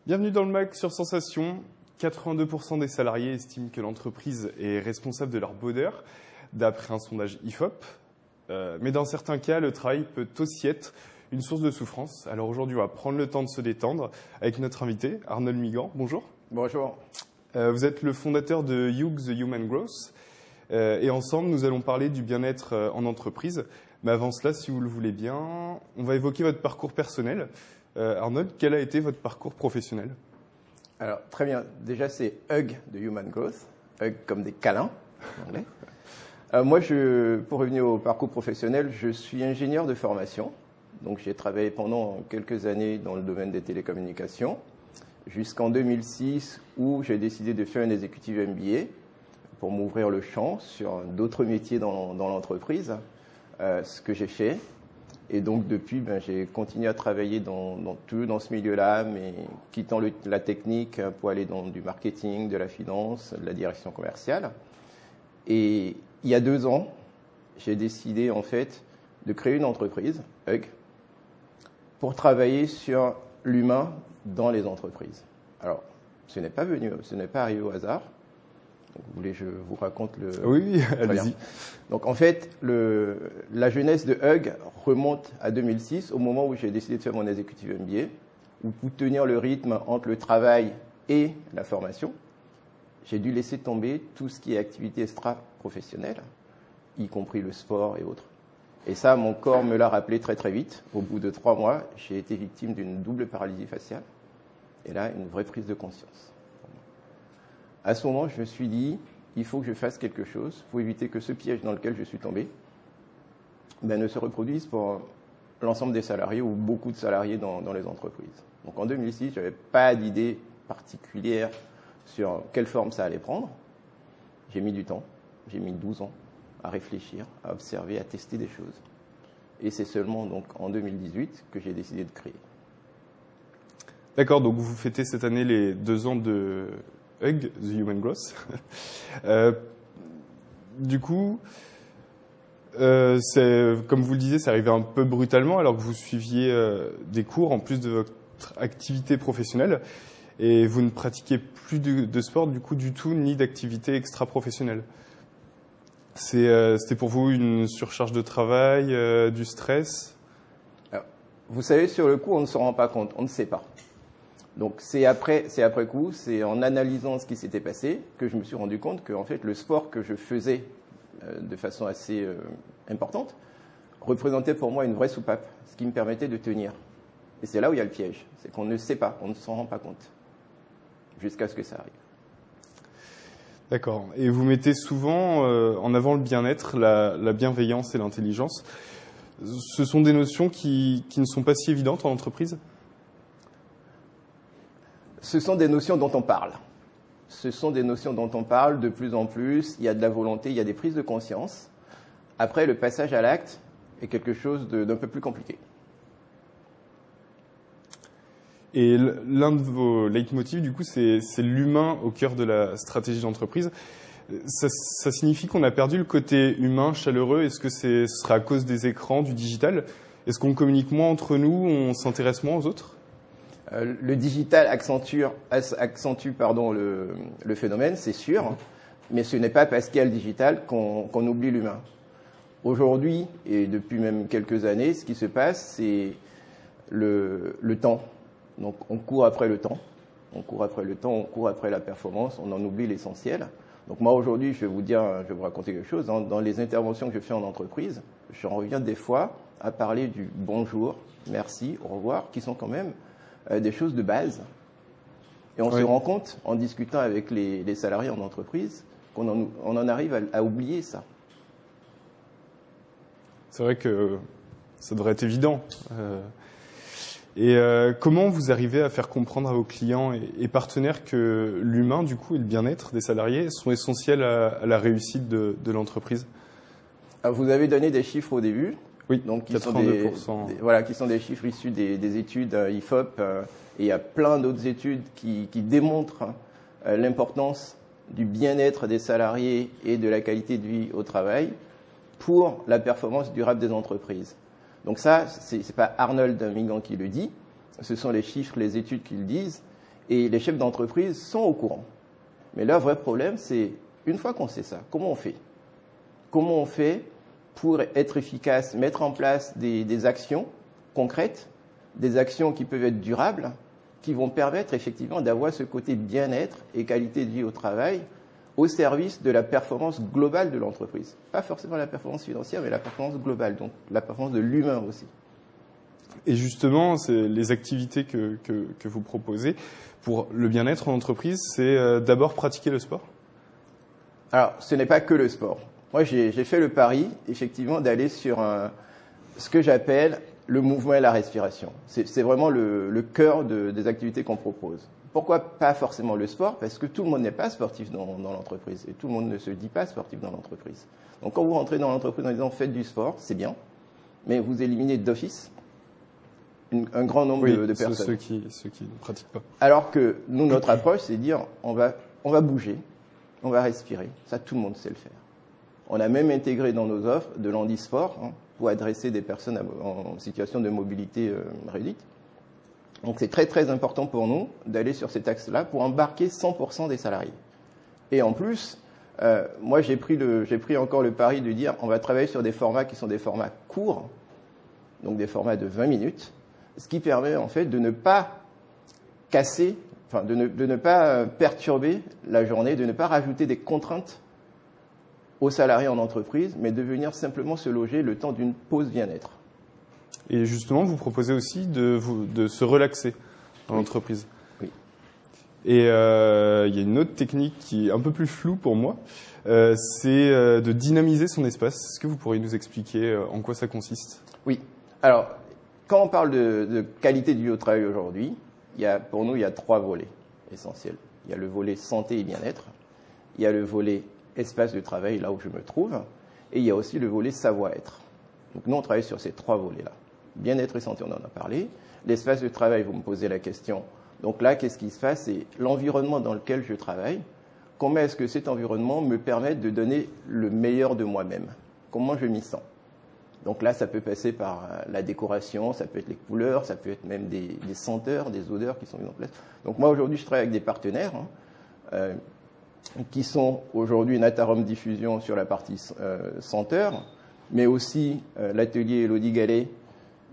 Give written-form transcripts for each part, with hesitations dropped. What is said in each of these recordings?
Bienvenue dans le MAG sur Sensation. 82% des salariés estiment que l'entreprise est responsable de leur bonheur, d'après un sondage IFOP. Mais dans certains cas, le travail peut aussi être une source de souffrance. Alors aujourd'hui, on va prendre le temps de se détendre avec notre invité, Arnold Migan. Bonjour. Bonjour. Vous êtes le fondateur de Hug The Human Growth. Et ensemble, nous allons parler du bien-être en entreprise. Mais avant cela, si vous le voulez bien, on va évoquer votre parcours personnel. Arnold, quel a été votre parcours professionnel ? Alors, très bien. Déjà, c'est Hug The Human Growth. Hug comme des câlins, en anglais. Moi, pour revenir au parcours professionnel, je suis ingénieur de formation. Donc, j'ai travaillé pendant quelques années dans le domaine des télécommunications, jusqu'en 2006, où j'ai décidé de faire un executive MBA pour m'ouvrir le champ sur d'autres métiers dans l'entreprise, ce que j'ai fait. Et donc, depuis, j'ai continué à travailler dans ce milieu-là, mais quittant la technique pour aller dans du marketing, de la finance, de la direction commerciale. Et il y a 2 ans, j'ai décidé, en fait, de créer une entreprise, Hug, pour travailler sur l'humain dans les entreprises. Alors, ce n'est pas arrivé au hasard. Donc, vous voulez que je vous raconte le... Oui, allez-y. Donc, en fait, la jeunesse de Hug remonte à 2006, au moment où j'ai décidé de faire mon executive MBA, où pour tenir le rythme entre le travail et la formation, j'ai dû laisser tomber tout ce qui est activité extra-professionnelle, y compris le sport et autres. Et ça, mon corps me l'a rappelé très très vite. Au bout de 3 mois, j'ai été victime d'une double paralysie faciale. Et là, une vraie prise de conscience. À ce moment, je me suis dit, il faut que je fasse quelque chose pour éviter que ce piège dans lequel je suis tombé ne se reproduise pour l'ensemble des salariés ou beaucoup de salariés dans les entreprises. Donc en 2006, je n'avais pas d'idée particulière sur quelle forme ça allait prendre. J'ai mis du temps, j'ai mis 12 ans à réfléchir, à observer, à tester des choses. Et c'est seulement donc en 2018 que j'ai décidé de créer. D'accord, donc vous fêtez cette année les 2 ans de Hug The Human Growth. Du coup, comme vous le disiez, c'est arrivé un peu brutalement alors que vous suiviez des cours en plus de votre activité professionnelle et vous ne pratiquiez plus de sport du coup du tout ni d'activité extra-professionnelle. C'était pour vous une surcharge de travail, du stress ? Alors, vous savez, sur le coup, on ne se rend pas compte, on ne sait pas. Donc c'est après coup, c'est en analysant ce qui s'était passé que je me suis rendu compte que en fait, le sport que je faisais de façon assez importante représentait pour moi une vraie soupape, ce qui me permettait de tenir. Et c'est là où il y a le piège, c'est qu'on ne sait pas, on ne s'en rend pas compte, jusqu'à ce que ça arrive. D'accord. Et vous mettez souvent en avant le bien-être, la bienveillance et l'intelligence. Ce sont des notions qui ne sont pas si évidentes en entreprise ? Ce sont des notions dont on parle. Ce sont des notions dont on parle de plus en plus. Il y a de la volonté, il y a des prises de conscience. Après, le passage à l'acte est quelque chose d'un peu plus compliqué. Et l'un de vos leitmotifs, du coup, c'est l'humain au cœur de la stratégie d'entreprise. Ça signifie qu'on a perdu le côté humain, chaleureux. Est-ce que ce sera à cause des écrans, du digital ? Est-ce qu'on communique moins entre nous, on s'intéresse moins aux autres ? Le digital accentue le phénomène, c'est sûr, mais ce n'est pas parce qu'il y a le digital qu'on oublie l'humain. Aujourd'hui, et depuis même quelques années, ce qui se passe, c'est le temps. Donc on court après le temps, on court après la performance, on en oublie l'essentiel. Donc moi aujourd'hui, je vais vous raconter quelque chose. Dans les interventions que je fais en entreprise, j'en reviens des fois à parler du bonjour, merci, au revoir, qui sont quand même des choses de base. Et on se rend compte, en discutant avec les salariés en entreprise, qu'on en arrive à oublier ça. C'est vrai que ça devrait être évident. Et comment vous arrivez à faire comprendre à vos clients et partenaires que l'humain, du coup, et le bien-être des salariés sont essentiels à la réussite de l'entreprise ? Vous avez donné des chiffres au début. Oui, donc, qui 82%. Qui sont des chiffres issus des études IFOP. Et il y a plein d'autres études qui démontrent l'importance du bien-être des salariés et de la qualité de vie au travail pour la performance durable des entreprises. Donc ça, c'est pas Arnold Migan qui le dit, ce sont les chiffres, les études qui le disent. Et les chefs d'entreprise sont au courant. Mais leur vrai problème, c'est, une fois qu'on sait ça, comment on fait? Comment on fait pour être efficace, mettre en place des actions concrètes, des actions qui peuvent être durables, qui vont permettre effectivement d'avoir ce côté bien-être et qualité de vie au travail au service de la performance globale de l'entreprise. Pas forcément la performance financière, mais la performance globale, donc la performance de l'humain aussi. Et justement, c'est les activités que vous proposez pour le bien-être en entreprise, c'est d'abord pratiquer le sport? Alors, ce n'est pas que le sport. Moi, j'ai fait le pari, effectivement, d'aller sur ce que j'appelle le mouvement et la respiration. C'est vraiment le cœur des activités qu'on propose. Pourquoi pas forcément le sport? Parce que tout le monde n'est pas sportif dans l'entreprise et tout le monde ne se dit pas sportif dans l'entreprise. Donc quand vous rentrez dans l'entreprise en disant faites du sport, c'est bien, mais vous éliminez d'office un grand nombre de personnes. Ceux qui ne pratiquent pas. Alors que nous, notre approche, c'est de dire on va bouger, on va respirer. Ça, tout le monde sait le faire. On a même intégré dans nos offres de l'handisport pour adresser des personnes en situation de mobilité réduite. Donc c'est très très important pour nous d'aller sur cet axe-là pour embarquer 100% des salariés. Et en plus, moi j'ai pris encore le pari de dire on va travailler sur des formats qui sont des formats courts, donc des formats de 20 minutes, ce qui permet en fait de ne pas casser, enfin de ne pas perturber la journée, de ne pas rajouter des contraintes aux salariés en entreprise, mais de venir simplement se loger le temps d'une pause bien-être. Et justement, vous proposez aussi de se relaxer dans l'entreprise. Oui. Et il y a une autre technique qui est un peu plus floue pour moi, c'est de dynamiser son espace. Est-ce que vous pourriez nous expliquer en quoi ça consiste? Oui. Alors, quand on parle de qualité de vie au travail aujourd'hui, pour nous, il y a 3 volets essentiels. Il y a le volet santé et bien-être, il y a le volet espace de travail, là où je me trouve, et il y a aussi le volet savoir-être. Donc nous, on travaille sur ces 3 volets-là. Bien-être et santé, on en a parlé. L'espace de travail, vous me posez la question. Donc là, qu'est-ce qui se passe? C'est l'environnement dans lequel je travaille. Comment est-ce que cet environnement me permet de donner le meilleur de moi-même? Comment je m'y sens? Donc là, ça peut passer par la décoration, ça peut être les couleurs, ça peut être même des senteurs, des odeurs qui sont mises en place. Donc moi, aujourd'hui, je travaille avec des partenaires qui sont aujourd'hui Natarom Diffusion sur la partie senteur, mais aussi l'atelier Elodie Gallet,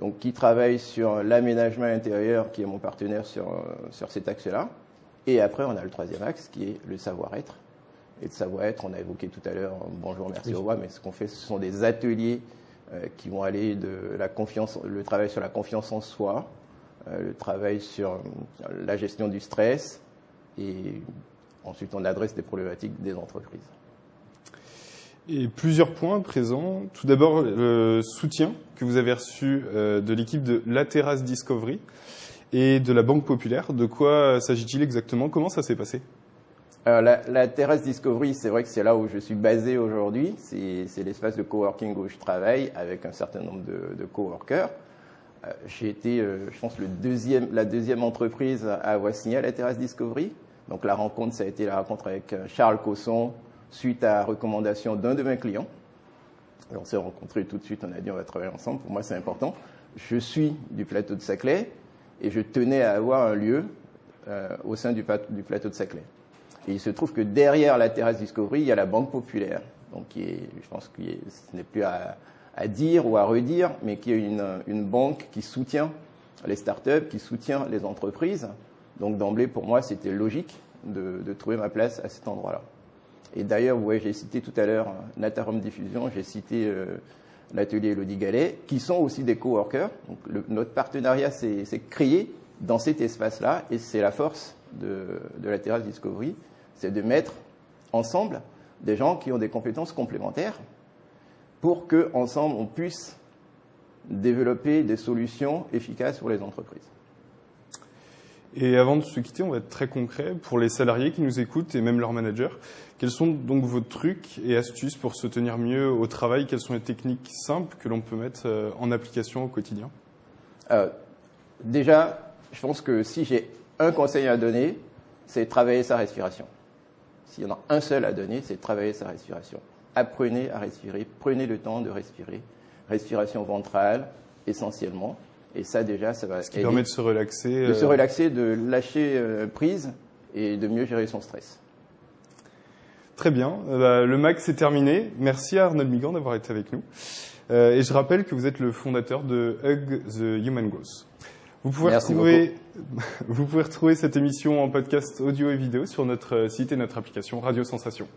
donc qui travaille sur l'aménagement intérieur, qui est mon partenaire sur cet axe-là. Et après, on a le 3e axe, qui est le savoir-être. Et le savoir-être, on a évoqué tout à l'heure, bonjour, merci, au revoir, mais ce qu'on fait, ce sont des ateliers qui vont aller de la confiance, le travail sur la confiance en soi, le travail sur la gestion du stress, et ensuite on adresse des problématiques des entreprises. Et plusieurs points présents. Tout d'abord, le soutien que vous avez reçu de l'équipe de La Terrasse Discovery et de la Banque Populaire. De quoi s'agit-il exactement? Comment ça s'est passé? Alors, la Terrasse Discovery, c'est vrai que c'est là où je suis basé aujourd'hui. C'est l'espace de coworking où je travaille avec un certain nombre de coworkers. J'ai été, je pense, la deuxième entreprise à avoir signé à la Terrasse Discovery. Donc la rencontre, ça a été la rencontre avec Charles Cosson, suite à recommandation d'un de mes clients. Et on s'est rencontrés tout de suite, on a dit on va travailler ensemble. Pour moi, c'est important. Je suis du plateau de Saclay et je tenais à avoir un lieu au sein du plateau de Saclay. Et il se trouve que derrière la Terrasse Discovery, il y a la Banque Populaire, donc je pense que ce n'est plus à dire ou à redire, mais qui est une banque qui soutient les startups, qui soutient les entreprises. Donc d'emblée, pour moi, c'était logique de trouver ma place à cet endroit-là. Et d'ailleurs, vous voyez, j'ai cité tout à l'heure Natarom Diffusion, j'ai cité l'atelier Elodie Gallet, qui sont aussi des coworkers. Donc notre partenariat s'est créé dans cet espace-là, et c'est la force de la Terrasse Discovery, c'est de mettre ensemble des gens qui ont des compétences complémentaires pour qu'ensemble, on puisse développer des solutions efficaces pour les entreprises. Et avant de se quitter, on va être très concret. Pour les salariés qui nous écoutent et même leurs managers, quels sont donc vos trucs et astuces pour se tenir mieux au travail? Quelles sont les techniques simples que l'on peut mettre en application au quotidien? Déjà, je pense que si j'ai un conseil à donner, c'est travailler sa respiration. S'il y en a un seul à donner, c'est travailler sa respiration. Apprenez à respirer, prenez le temps de respirer. Respiration ventrale, essentiellement. Et ça, déjà, ça va Ce qui permet de se relaxer. De se relaxer, de lâcher prise et de mieux gérer son stress. Très bien. Le MAG, c'est terminé. Merci à Arnold Migan d'avoir été avec nous. Et je rappelle que vous êtes le fondateur de Hug the Human Growth. Vous pouvez retrouver cette émission en podcast audio et vidéo sur notre site et notre application Radio Sensation.